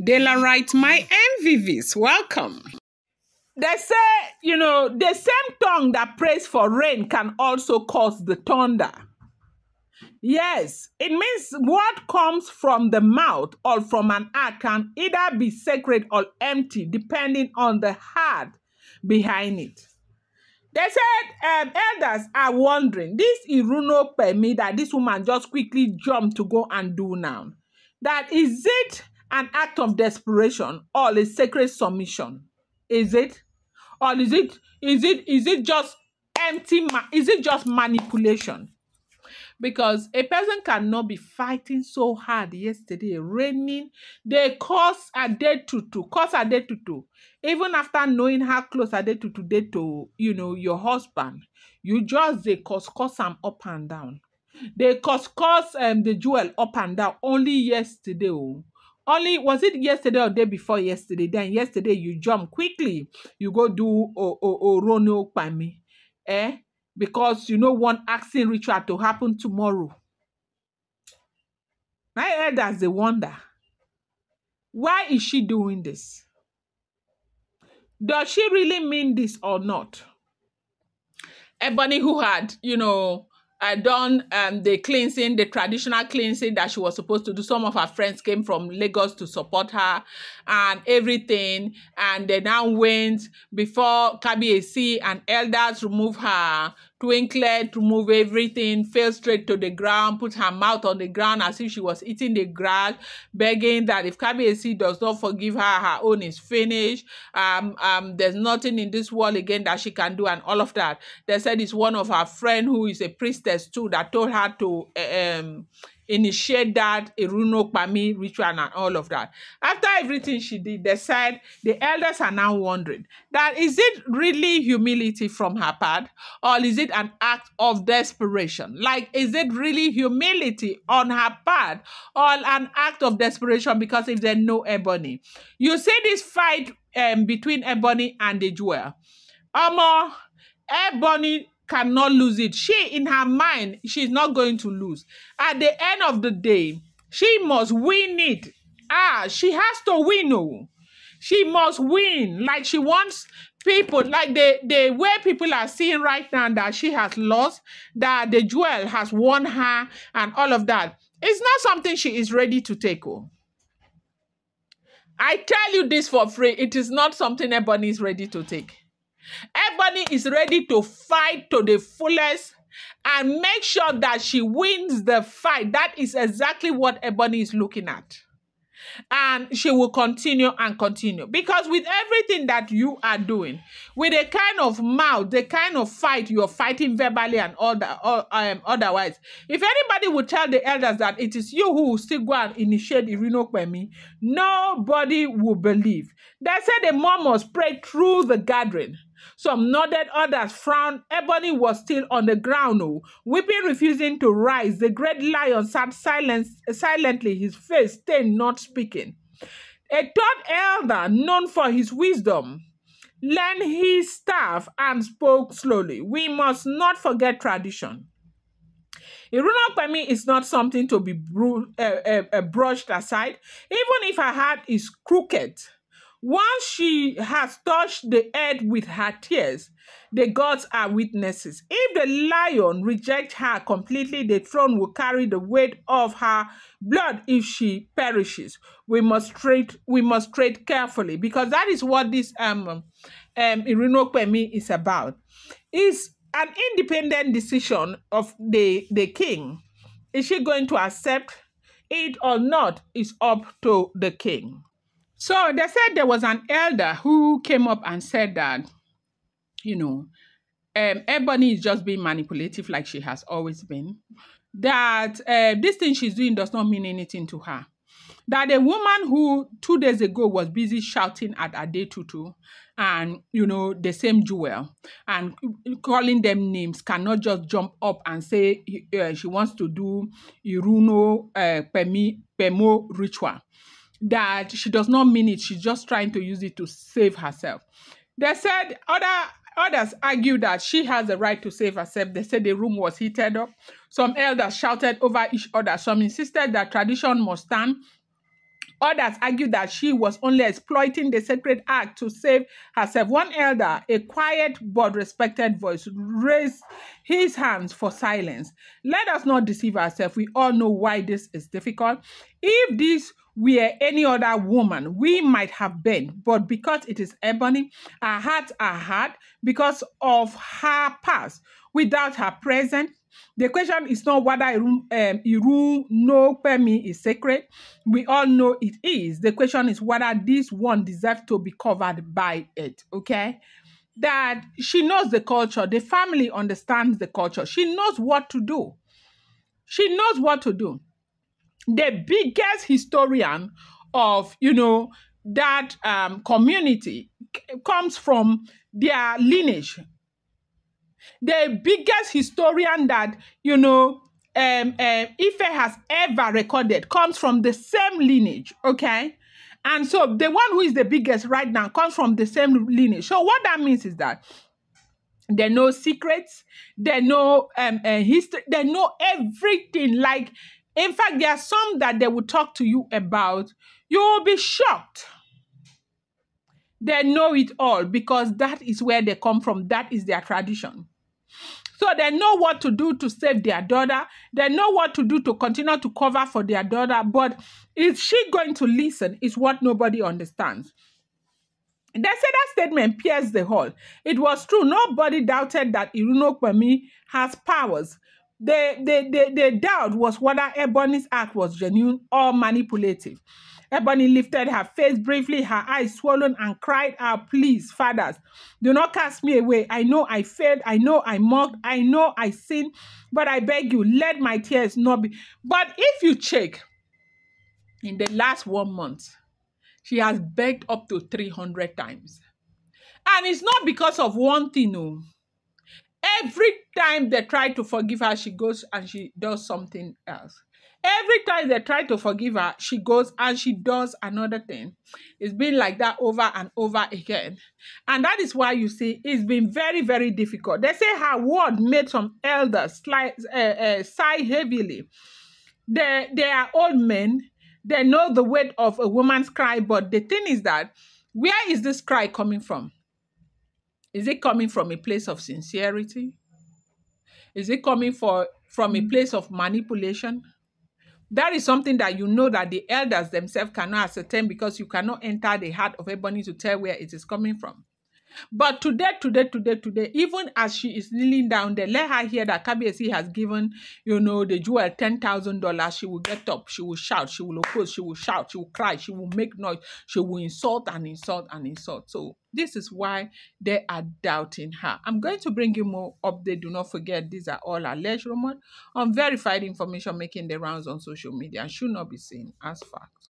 Dela writes, my MVVs, welcome. They say, the same tongue that prays for rain can also cause the thunder. Yes, it means what comes from the mouth or from an act can either be sacred or empty, depending on the heart behind it. They said elders are wondering, this Ìrònúpìnmọ that this woman just quickly jumped to go and do now, that is it an act of desperation or a sacred submission? Is it? Or is it just empty, is it just manipulation? Because a person cannot be fighting so hard yesterday, raining. They cause Adetutu. Even after knowing how close Adetutu did to, your husband, you just they cause them up and down. They cause the jewel up and down only yesterday. Only, was it yesterday or day before yesterday? Then yesterday you jump quickly. You go do Ìrònúpìnmọ. Because you don't want asking ritual to happen tomorrow. My elders, they wonder, why is she doing this? Does she really mean this or not? Ebony, who had, done the cleansing, the traditional cleansing that she was supposed to do. Some of her friends came from Lagos to support her and everything. And they now went before Kabiyesi and elders remove her twinklet, remove everything, fell straight to the ground, put her mouth on the ground as if she was eating the grass, begging that if Kabiyesi does not forgive her, her own is finished. There's nothing in this world again that she can do and all of that. They said it's one of her friends who is a priestess too that told her to initiate that Ìrònúpìnmọ ritual and all of that. After everything she did, they said the elders are now wondering that is it really humility from her part or is it an act of desperation? Like, is it really humility on her part or an act of desperation? Because if they know Ebony, you see this fight between Ebony and the jewel. Ebony cannot lose it. She, in her mind, she's not going to lose. At the end of the day, she must win it. She has to win. Oh. She must win. Like she wants people, like the way people are seeing right now that she has lost, that the jewel has won her and all of that. It's not something she is ready to take. Oh. I tell you this for free. It is not something Ebony is ready to take. Ebony is ready to fight to the fullest and make sure that she wins the fight. That is exactly what Ebony is looking at. And she will continue and continue. Because with everything that you are doing, with the kind of mouth, the kind of fight you're fighting verbally and all that, otherwise, if anybody would tell the elders that it is you who will still go and initiate Ìrònúpìnmọ, nobody will believe. They said the mom must pray through the gathering. Some nodded, others frowned. Ebony was still on the ground, weeping, refusing to rise. The great lion sat silently, his face stained, not speaking. A third elder, known for his wisdom, leaned his staff and spoke slowly. We must not forget tradition. Ìrònúpìnmọ is not something to be brushed aside, even if her heart is crooked. Once she has touched the earth with her tears, the gods are witnesses. If the lion rejects her completely, the throne will carry the weight of her blood if she perishes. We must tread carefully, because that is what this Ìrònúpìnmọ is about. It's an independent decision of the king. Is she going to accept it or not? Is up to the king. So they said there was an elder who came up and said that, Ebony is just being manipulative like she has always been. That this thing she's doing does not mean anything to her. That a woman who 2 days ago was busy shouting at Adetutu and, the same jewel and calling them names cannot just jump up and say she wants to do Ìrònúpìnmọ ritual. That she does not mean it. She's just trying to use it to save herself. They said others argued that she has the right to save herself. They said the room was heated up. Some elders shouted over each other. Some insisted that tradition must stand. Others argue that she was only exploiting the sacred act to save herself. One elder, a quiet but respected voice, raised his hands for silence. Let us not deceive ourselves. We all know why this is difficult. If this were any other woman, we might have been. But because it is Ebony, our hearts are hard because of her past. Without her present, the question is not whether Ìrònúpìnmọ is sacred. We all know it is. The question is whether this one deserves to be covered by it, okay? That she knows the culture. The family understands the culture. She knows what to do. She knows what to do. The biggest historian of, that community comes from their lineage. The biggest historian that, Ife has ever recorded comes from the same lineage, okay? And so the one who is the biggest right now comes from the same lineage. So what that means is that they know secrets, they know history, they know everything. Like, in fact, there are some that they will talk to you about. You will be shocked. They know it all because that is where they come from. That is their tradition. So they know what to do to save their daughter. They know what to do to continue to cover for their daughter. But is she going to listen is what nobody understands. They say that statement pierced the hall. It was true. Nobody doubted that Ìrònúpìnmọ has powers. The doubt was whether Ebony's act was genuine or manipulative. Ebony lifted her face briefly, her eyes swollen, and cried out, "Please, fathers, do not cast me away. I know I failed. I know I mocked. I know I sinned. But I beg you, let my tears not be." But if you check, in the last 1 month, she has begged up to 300 times. And it's not because of one thing, no. Every time they try to forgive her, she goes and she does something else. Every time they try to forgive her, she goes and she does another thing. It's been like that over and over again. And that is why you see it's been very, very difficult. They say her word made some elders sigh heavily. They are old men. They know the weight of a woman's cry. But the thing is that, where is this cry coming from? Is it coming from a place of sincerity? Is it coming from a place of manipulation? That is something that that the elders themselves cannot ascertain, because you cannot enter the heart of Ebony to tell where it is coming from. But today, even as she is kneeling down there, let her hear that Kabiyesi has given, the jewel $10,000. She will get up, she will shout, she will oppose, she will shout, she will cry, she will make noise, she will insult and insult and insult. So this is why they are doubting her. I'm going to bring you more update. Do not forget, these are all alleged rumors, unverified information making the rounds on social media and should not be seen as fact.